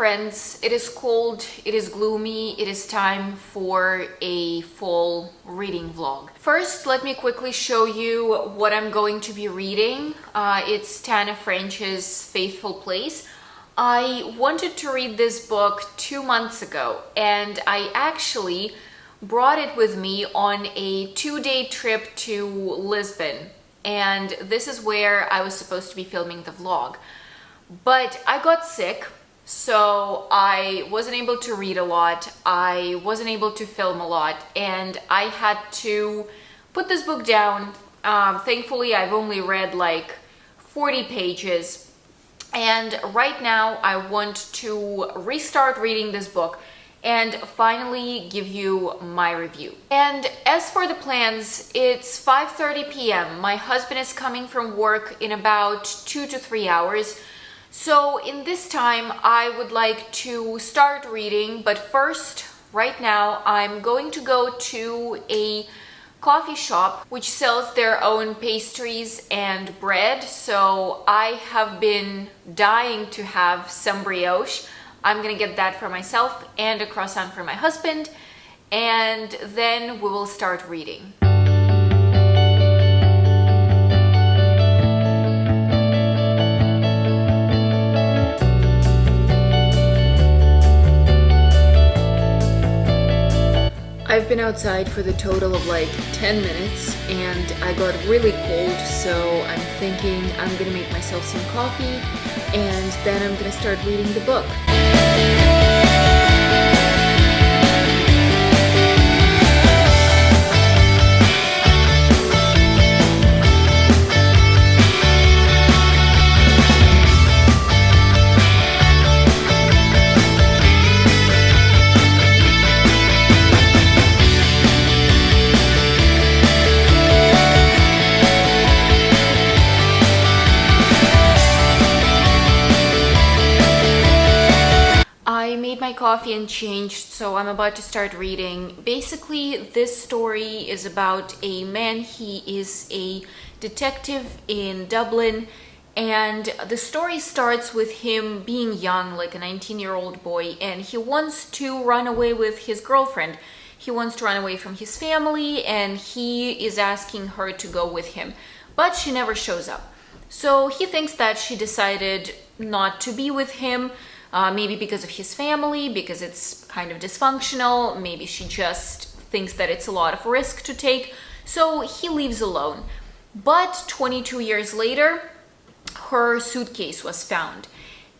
friends, it is cold, it is gloomy, it is time for a fall reading vlog. First, let me quickly show you what I'm going to be reading. It's Tana French's Faithful Place. I wanted to read this book 2 months ago, and I actually brought it with me on a 2-day trip to Lisbon. And this is where I was supposed to be filming the vlog. But I got sick, so I wasn't able to read a lot, I wasn't able to film a lot, and I had to put this book down. Thankfully, I've only read like 40 pages, and right now I want to restart reading this book and finally give you my review. And as for the plans, it's 5:30 p.m. My husband is coming from work in about 2 to 3 hours. So in this time, I would like to start reading, but first, right now, I'm going to go to a coffee shop which sells their own pastries and bread. So I have been dying to have some brioche. I'm gonna get that for myself and a croissant for my husband, and then we will start reading. I've been outside for the total of like 10 minutes and I got really cold, so I'm thinking I'm gonna make myself some coffee and then I'm gonna start reading the book. I made my coffee and changed, so I'm about to start reading. Basically, this story is about a man. He is a detective in Dublin, and the story starts with him being young, like a 19-year-old boy, and he wants to run away with his girlfriend. He wants to run away from his family, and he is asking her to go with him, but she never shows up. So he thinks that she decided not to be with him. Maybe because of his family, because it's kind of dysfunctional, maybe she just thinks that it's a lot of risk to take, so he leaves alone. But 22 years later, her suitcase was found,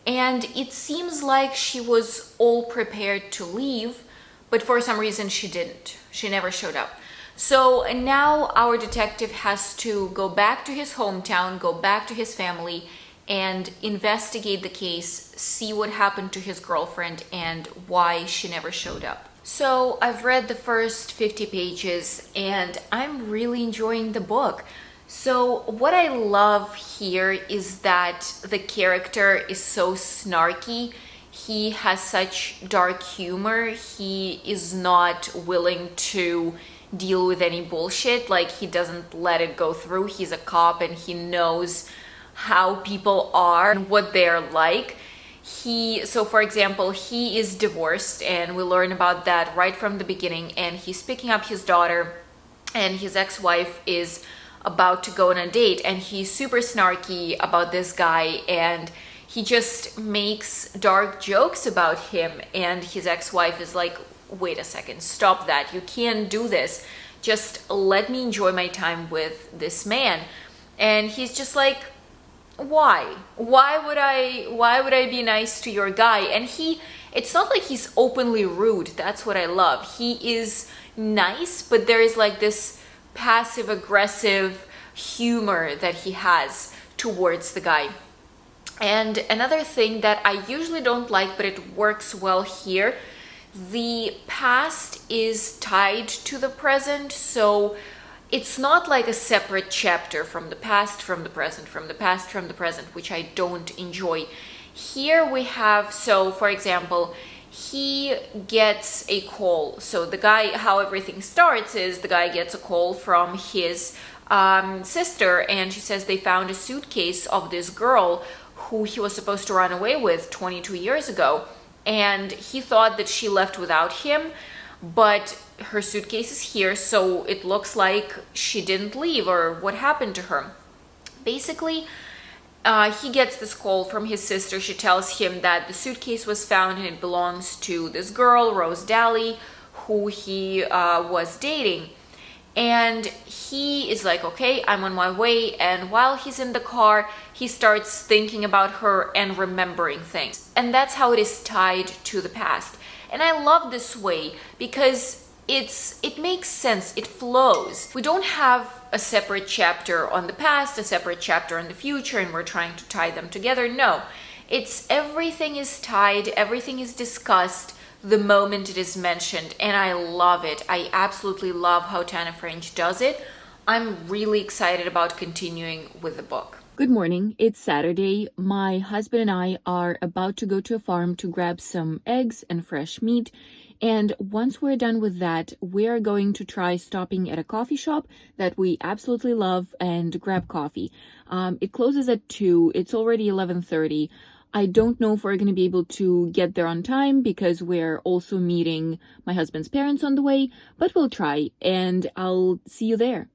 and it seems like she was all prepared to leave, but for some reason she didn't. She never showed up. So now our detective has to go back to his hometown, go back to his family, and investigate the case, see what happened to his girlfriend and why she never showed up. So I've read the first 50 pages and I'm really enjoying the book. So what I love here is that the character is so snarky. He has such dark humor. He is not willing to deal with any bullshit. Like, he doesn't let it go through. He's a cop and he knows how people are and what they're like. So for example, he is divorced, and we learn about that right from the beginning, and he's picking up his daughter, and his ex-wife is about to go on a date, and he's super snarky about this guy, and he just makes dark jokes about him, and his ex-wife is like, wait a second, stop that, you can't do this, just let me enjoy my time with this man. And he's just like, why would I be nice to your guy? And it's not like he's openly rude. That's what I love. He is nice, but there is like this passive aggressive humor that he has towards the guy. And another thing that I usually don't like, but it works well here, the past is tied to the present, so it's not like a separate chapter from the past, from the present, from the past, from the present, which I don't enjoy. Here we have, so for example, he gets a call. So the guy, how everything starts is the guy gets a call from his sister, and she says they found a suitcase of this girl who he was supposed to run away with 22 years ago. and he thought that she left without him, but her suitcase is here, so it looks like she didn't leave, or what happened to her. Basically, he gets this call from his sister. She tells him that the suitcase was found and it belongs to this girl, Rose Daly, who he was dating. And he is like, okay, I'm on my way. And while he's in the car, he starts thinking about her and remembering things. And that's how it is tied to the past. And I love this way because it makes sense, it flows. We don't have a separate chapter on the past, a separate chapter on the future, and we're trying to tie them together. No, it's everything is tied, everything is discussed the moment it is mentioned, and I love it. I absolutely love how Tana French does it. I'm really excited about continuing with the book. Good morning. It's Saturday. My husband and I are about to go to a farm to grab some eggs and fresh meat. And once we're done with that, we're going to try stopping at a coffee shop that we absolutely love and grab coffee. It closes at 2. It's already 11:30. I don't know if we're going to be able to get there on time because we're also meeting my husband's parents on the way, but we'll try, and I'll see you there.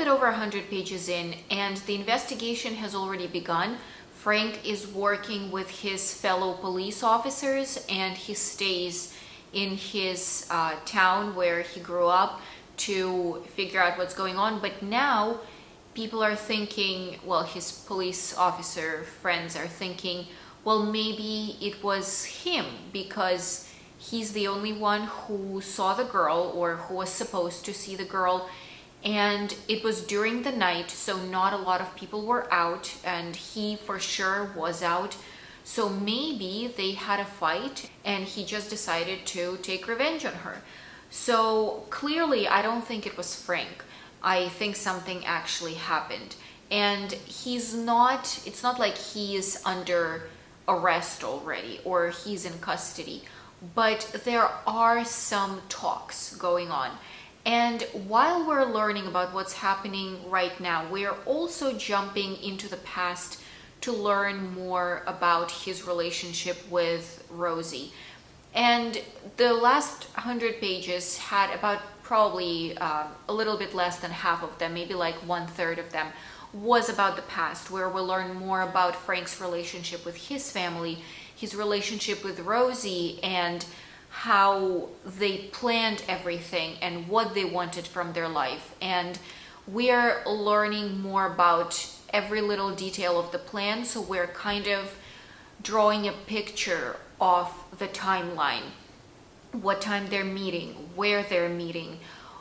Over 100 pages in, and the investigation has already begun. Frank is working with his fellow police officers, and he stays in his town where he grew up to figure out what's going on. But now people are thinking, well, his police officer friends are thinking, well, maybe it was him because he's the only one who saw the girl, or who was supposed to see the girl. And it was during the night, so not a lot of people were out, and he for sure was out. So maybe they had a fight and he just decided to take revenge on her. So clearly, I don't think it was Frank. I think something actually happened. And it's not like he is under arrest already or he's in custody, but there are some talks going on. And while we're learning about what's happening right now, we're also jumping into the past to learn more about his relationship with Rosie. And the last 100 pages had about probably a little bit less than half of them, maybe like 1/3 of them, was about the past, where we'll learn more about Frank's relationship with his family, his relationship with Rosie, and how they planned everything and what they wanted from their life. And we're learning more about every little detail of the plan, so we're kind of drawing a picture of the timeline, what time they're meeting, where they're meeting,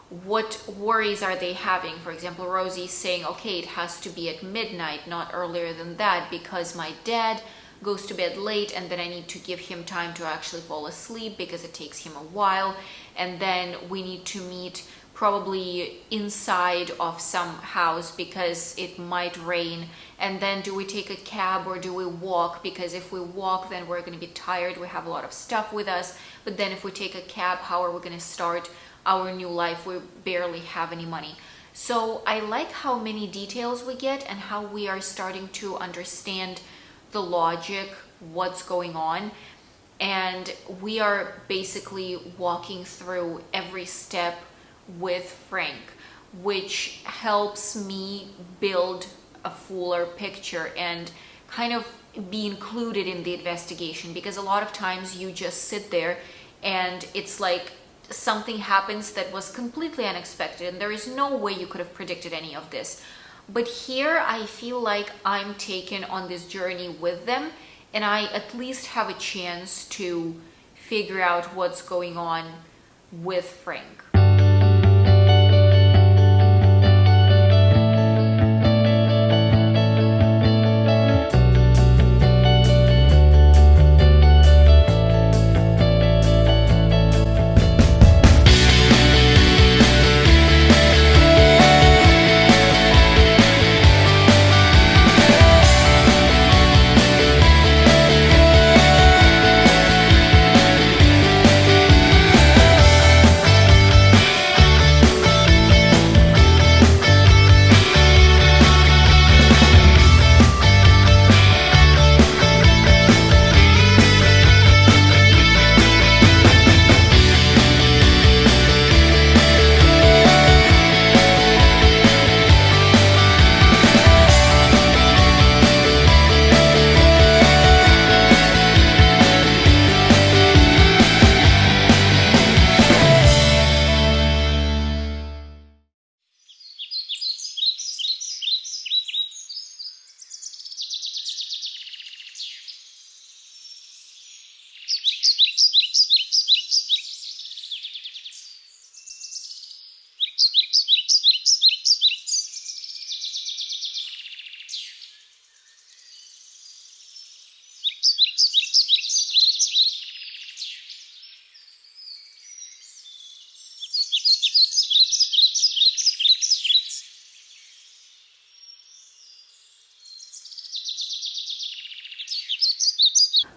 what worries are they having. For example, Rosie's saying, okay, it has to be at midnight, not earlier than that, because my dad goes to bed late, and then I need to give him time to actually fall asleep because it takes him a while. And then we need to meet probably inside of some house because it might rain. And then do we take a cab or do we walk? Because if we walk, then we're going to be tired. We have a lot of stuff with us. But then if we take a cab, how are we going to start our new life? We barely have any money. So I like how many details we get and how we are starting to understand the logic, what's going on. And we are basically walking through every step with Frank, which helps me build a fuller picture and kind of be included in the investigation, because a lot of times you just sit there and it's like something happens that was completely unexpected and there is no way you could have predicted any of this. But here I feel like I'm taken on this journey with them, and I at least have a chance to figure out what's going on with Frank.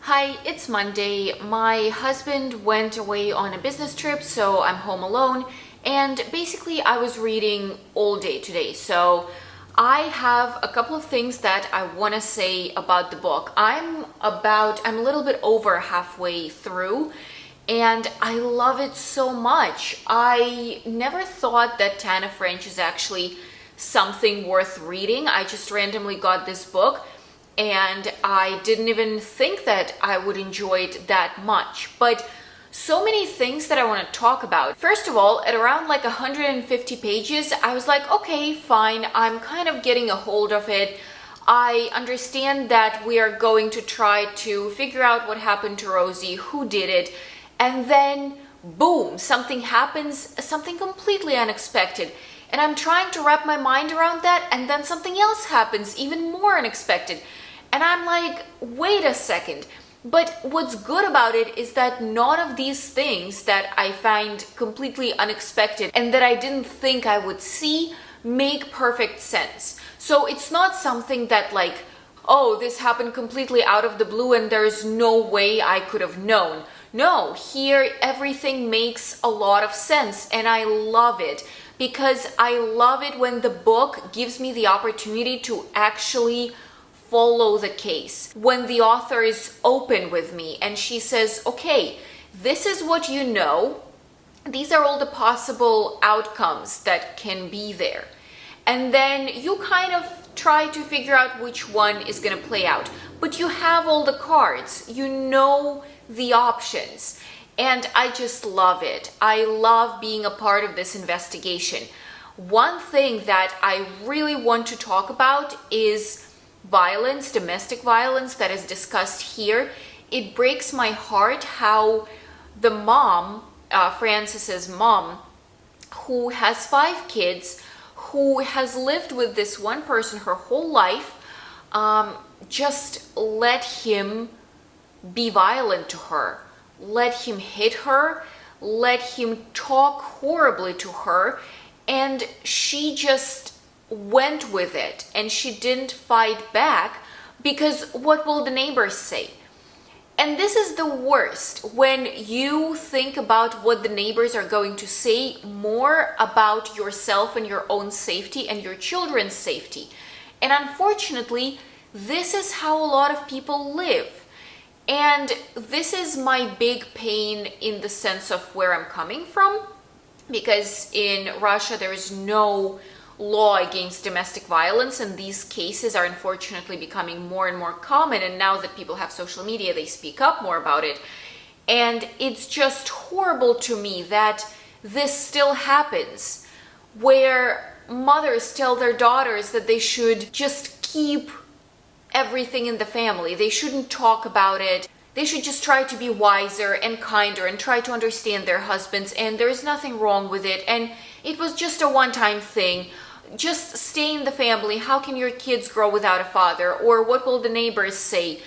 Hi, it's Monday. My husband went away on a business trip, so I'm home alone. And basically, I was reading all day today. So I have a couple of things that I want to say about the book. I'm a little bit over halfway through, and I love it so much. I never thought that Tana French is actually something worth reading. I just randomly got this book and I didn't even think that I would enjoy it that much. But so many things that I want to talk about. First of all, at around like 150 pages, I was like, okay, fine, I'm kind of getting a hold of it. I understand that we are going to try to figure out what happened to Rosie, who did it, and then boom, something happens, something completely unexpected. And I'm trying to wrap my mind around that, and then something else happens, even more unexpected. And I'm like, wait a second. But what's good about it is that none of these things that I find completely unexpected and that I didn't think I would see make perfect sense. So it's not something that like, oh, this happened completely out of the blue and there's no way I could have known. No, here everything makes a lot of sense and I love it because I love it when the book gives me the opportunity to actually follow the case. When the author is open with me and she says, okay, this is what you know. These are all the possible outcomes that can be there. And then you kind of try to figure out which one is going to play out. But you have all the cards. You know the options. And I just love it. I love being a part of this investigation. One thing that I really want to talk about is violence, domestic violence that is discussed here. It breaks my heart how the mom, Frances's mom, who has 5 kids, who has lived with this one person her whole life, just let him be violent to her, let him hit her, let him talk horribly to her, and she just went with it and she didn't fight back because what will the neighbors say? And this is the worst, when you think about what the neighbors are going to say more about yourself and your own safety and your children's safety. And unfortunately, this is how a lot of people live. And this is my big pain in the sense of where I'm coming from, because in Russia there is no law against domestic violence, and these cases are unfortunately becoming more and more common, and now that people have social media, they speak up more about it. And it's just horrible to me that this still happens, where mothers tell their daughters that they should just keep everything in the family. They shouldn't talk about it. They should just try to be wiser and kinder and try to understand their husbands, and there is nothing wrong with it, and it was just a one-time thing. Just stay in the family. How can your kids grow without a father? Or what will the neighbors say?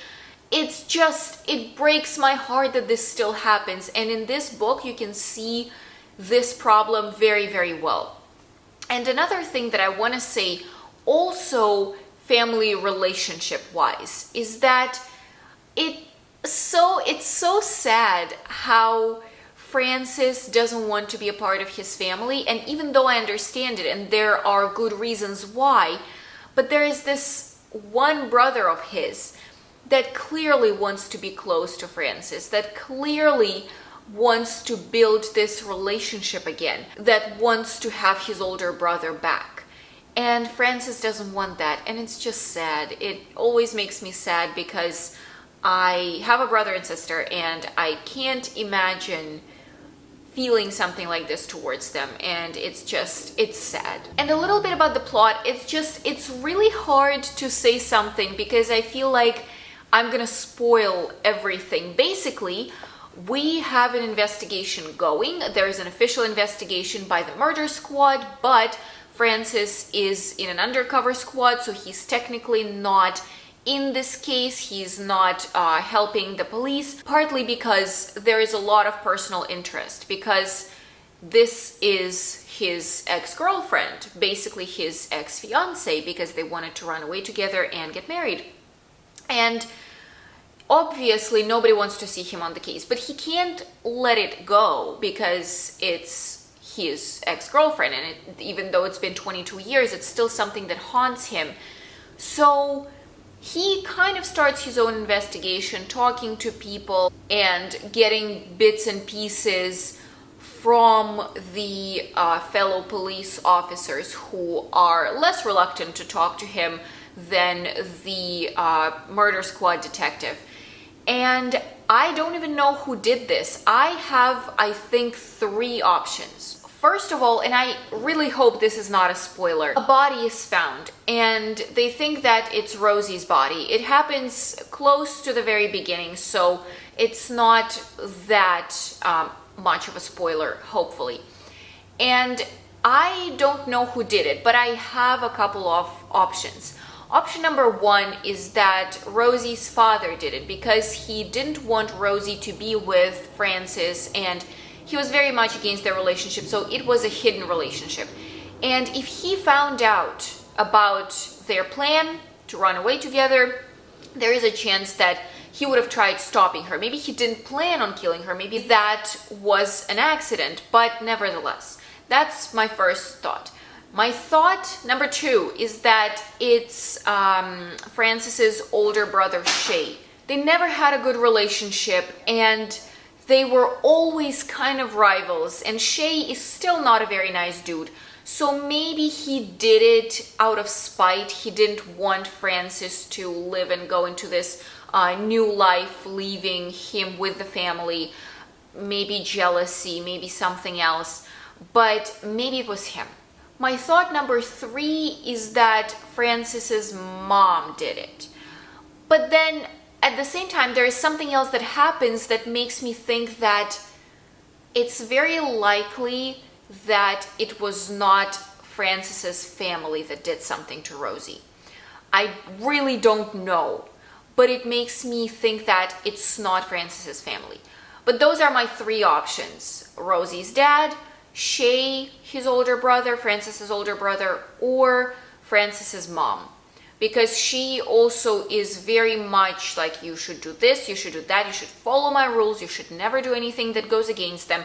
It's just, it breaks my heart that this still happens. And in this book, you can see this problem very, very well. And another thing that I want to say, also family relationship wise, is that it's so sad how Francis doesn't want to be a part of his family, and even though I understand it and there are good reasons why, but there is this one brother of his that clearly wants to be close to Francis, that clearly wants to build this relationship again, that wants to have his older brother back. And Francis doesn't want that, and it's just sad. It always makes me sad because I have a brother and sister, and I can't imagine feeling something like this towards them, and it's sad. And a little bit about the plot, it's really hard to say something because I feel like I'm gonna spoil everything. Basically, we have an investigation going. There is an official investigation by the murder squad, but Francis is in an undercover squad, so he's technically not in this case. He's not helping the police, partly because there is a lot of personal interest, because this is his ex-girlfriend, basically his ex-fiance, because they wanted to run away together and get married. And obviously nobody wants to see him on the case, but he can't let it go because it's his ex-girlfriend, and even though it's been 22 years, it's still something that haunts him. So he kind of starts his own investigation, talking to people and getting bits and pieces from the fellow police officers who are less reluctant to talk to him than the murder squad detective. And I don't even know who did this. I have, I think, 3 options. First of all, and I really hope this is not a spoiler, a body is found, and they think that it's Rosie's body. It happens close to the very beginning, so it's not that much of a spoiler, hopefully. And I don't know who did it, but I have a couple of options. Option number 1 is that Rosie's father did it because he didn't want Rosie to be with Francis, and he was very much against their relationship, so it was a hidden relationship. And if he found out about their plan to run away together, there is a chance that he would have tried stopping her. Maybe he didn't plan on killing her. Maybe that was an accident, but nevertheless, that's my first thought. My thought number 2 is that it's Francis's older brother, Shay. They never had a good relationship, and they were always kind of rivals, and Shay is still not a very nice dude. So maybe he did it out of spite. He didn't want Francis to live and go into this new life, leaving him with the family. Maybe jealousy, maybe something else, but maybe it was him. My thought number 3 is that Francis's mom did it. But then at the same time, there is something else that happens that makes me think that it's very likely that it was not Francis's family that did something to Rosie. I really don't know, but it makes me think that it's not Francis's family. But those are my 3 options: Rosie's dad, Shay, his older brother, Francis's older brother, or Francis's mom. Because she also is very much like, you should do this, you should do that, you should follow my rules, you should never do anything that goes against them.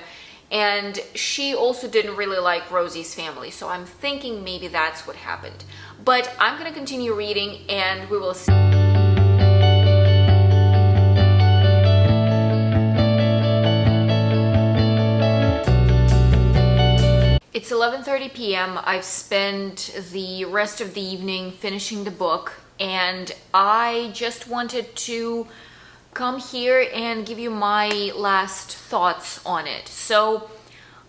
And she also didn't really like Rosie's family, so I'm thinking maybe that's what happened. But I'm going to continue reading and we will see. It's 11:30 p.m. I've spent the rest of the evening finishing the book, and I just wanted to come here and give you my last thoughts on it. So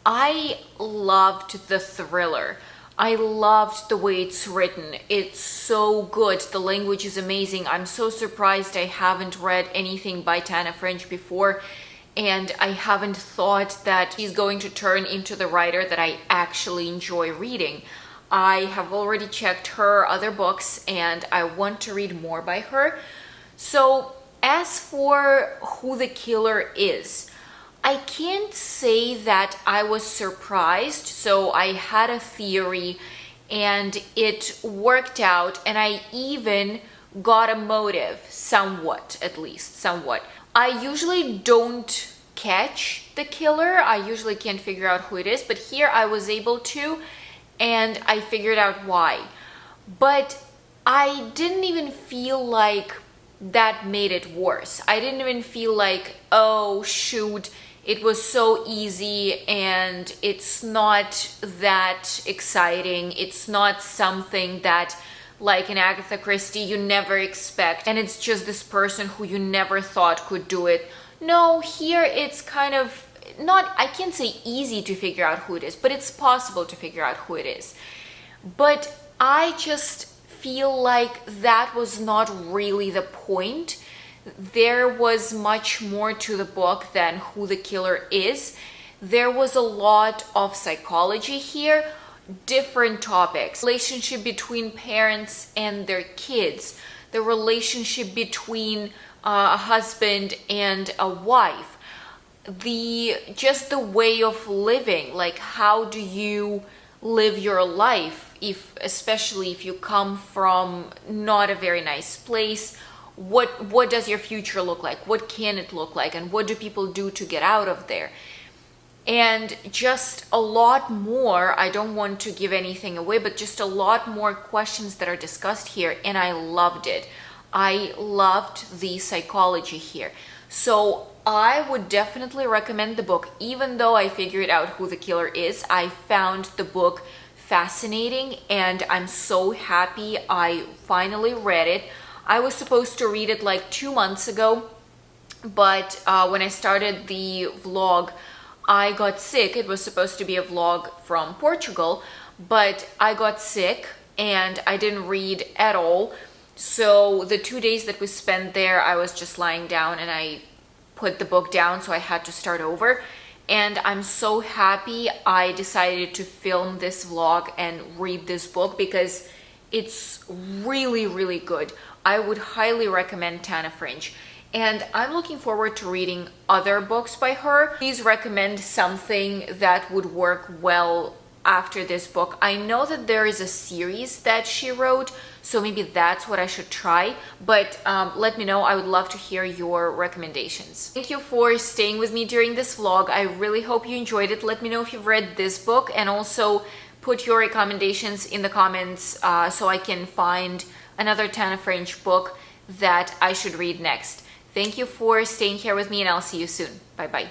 I loved the thriller. I loved the way it's written. It's so good. The language is amazing. I'm so surprised I haven't read anything by Tana French before. And I haven't thought that she's going to turn into the writer that I actually enjoy reading. I have already checked her other books and I want to read more by her. So as for who the killer is, I can't say that I was surprised. So I had a theory and it worked out, and I even got a motive, somewhat, at least, somewhat. I usually don't catch the killer. I usually can't figure out who it is, but here I was able to, and I figured out why. But I didn't even feel like that made it worse. I didn't even feel like, oh shoot, it was so easy and it's not that exciting. It's not something that, like in Agatha Christie, you never expect, and it's just this person who you never thought could do it. No, here it's kind of not, I can't say easy to figure out who it is, but it's possible to figure out who it is. But I just feel like that was not really the point. There was much more to the book than who the killer is. There was a lot of psychology here, different topics, relationship between parents and their kids, the relationship between a husband and a wife, just the way of living, like how do you live your life, especially if you come from not a very nice place, what does your future look like? What can it look like? And what do people do to get out of there? And just a lot more. I don't want to give anything away, but just a lot more questions that are discussed here, and I loved it. I loved the psychology here. So I would definitely recommend the book. Even though I figured out who the killer is, I found the book fascinating, and I'm so happy I finally read it. I was supposed to read it like 2 months ago, but when I started the vlog, I got sick. It was supposed to be a vlog from Portugal, but I got sick and I didn't read at all. So the 2 days that we spent there, I was just lying down and I put the book down, so I had to start over. And I'm so happy I decided to film this vlog and read this book because it's really, really good. I would highly recommend Tana French. And I'm looking forward to reading other books by her. Please recommend something that would work well after this book. I know that there is a series that she wrote, so maybe that's what I should try. But let me know. I would love to hear your recommendations. Thank you for staying with me during this vlog. I really hope you enjoyed it. Let me know if you've read this book, and also put your recommendations in the comments so I can find another Tana French book that I should read next. Thank you for staying here with me, and I'll see you soon. Bye bye.